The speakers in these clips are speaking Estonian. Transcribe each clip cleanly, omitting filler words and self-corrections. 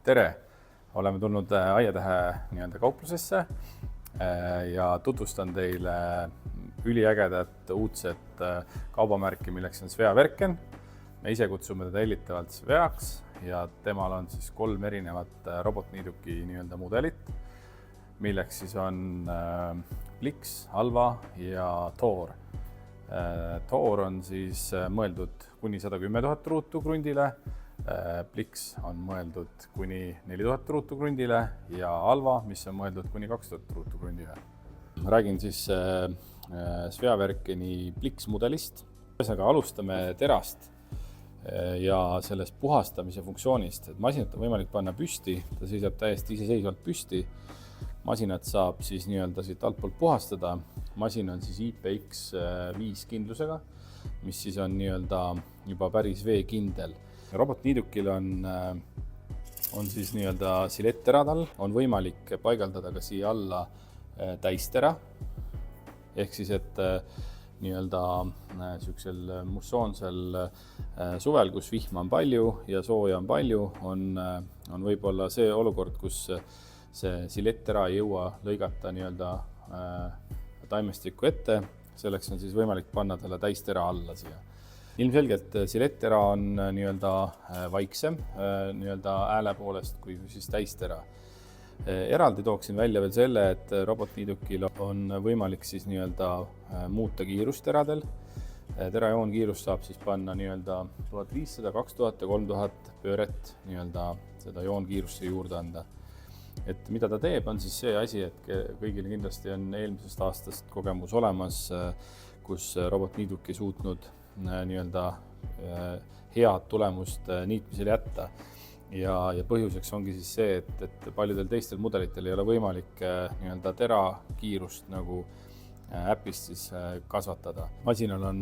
Tere! Oleme tulnud Aiatähe kauplusesse ja tutvustan teile üliägedat uudset kaubamärki, milleks on Svea Verken. Me ise kutsume teda hellitavalt Sveaks ja temal on siis 3 erinevat robotniiduki mudelit, milleks siis on Blix, Alva ja Thor. Thor on siis mõeldud kuni 110 000 ruutu krundile, Blix on mõeldud kuni 4000 ruutu krundile ja Alva, mis on mõeldud kuni 2000 ruutu krundile. Räägin siis Svea Verkeni Blix mudelist. Ühesõnaga alustame terast ja sellest puhastamise funktsioonist. Masinat on võimalik panna püsti, ta seisab täiesti iseseisvalt püsti. Masinat saab siis siit altpoolt puhastada. Masin on siis IPX5 kindlusega, mis siis on juba päris veekindel. Robotniidukil on siis siletteradal, on võimalik paigaldada ka siia alla täistera. Ehk siis, et niisugusel mussoonsel suvel, kus vihma on palju ja sooja on palju, on võib-olla see olukord, kus see silettera ei jõua lõigata taimestikku ette. Selleks on siis võimalik panna talle täistera alla siia. Ilmselgelt silettera on vaiksem ääle poolest kui siis täistera. Eraldi tooksin välja veel selle, et robotniidukil on võimalik siis muuta kiirust teradel. Terajoon kiirust saab siis panna 1500, 2000 ja 3000 pööret seda joonkiirusse juurde anda. Et mida ta teeb, on siis see asi, et kõigil kindlasti on eelmisest aastast kogemus olemas, kus robotniiduk ei suutnud head tulemust niitmisel jätta. Ja põhjuseks ongi siis see, et paljudel teistel mudelitel ei ole võimalik tera kiirust nagu äpist siis kasvatada. Masinal on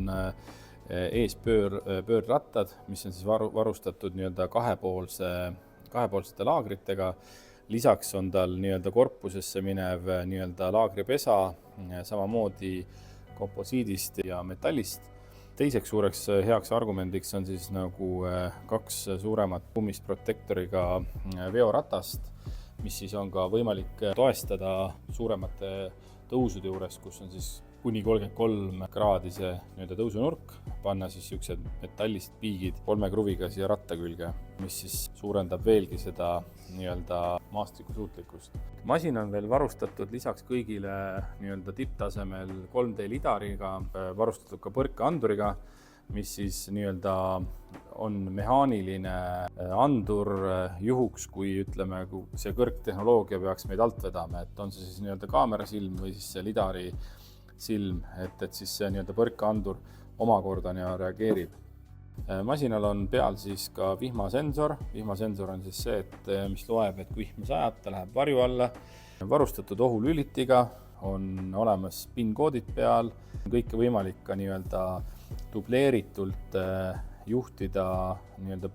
ees pöörrattad, mis on siis varustatud kahepoolsete laagritega. Lisaks on tal korpusesse minev laagripesa, samamoodi komposiidist ja metallist. Teiseks suureks heaks argumendiks on siis 2 suuremat kumisprotektoriga veoratast, mis siis on ka võimalik toestada suuremate tõusude juures, kus on siis kuni 33 kraadise tõusunurk, panna siis siuksed metallist piigid 3 kruviga siia ratta külge, mis siis suurendab veelgi seda maastiku suutlikkust. Masin on veel varustatud lisaks kõigile tipptasemel 3D lidariga, varustatud ka põrkeanduriga, mis siis on mehaaniline andur juhuks, kui see kõrgtehnoloogia peaks meid alt vedama, et on see siis kaamerasilm või siis see lidari silm, et siis see põrkeandur omakorda reageerib. Masinal on peal siis ka vihmasensor. Vihmasensor on siis see, mis loeb, et kui vihma sajab, ta läheb varju alla. Varustatud ohulülitiga, on olemas PIN-koodid peal. Kõike võimalik ka dubleeritult juhtida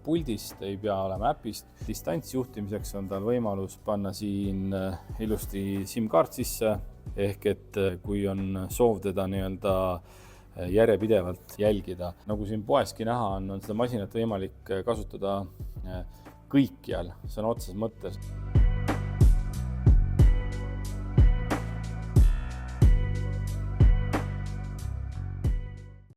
puldist, ei pea olema äpist. Distantsjuhtimiseks on tal võimalus panna siin ilusti SIM-kaart sisse, ehk et kui on soov teda järjepidevalt jälgida. Nagu siin poeski näha on seda masinat võimalik kasutada kõikjal, sõna otseses mõttes.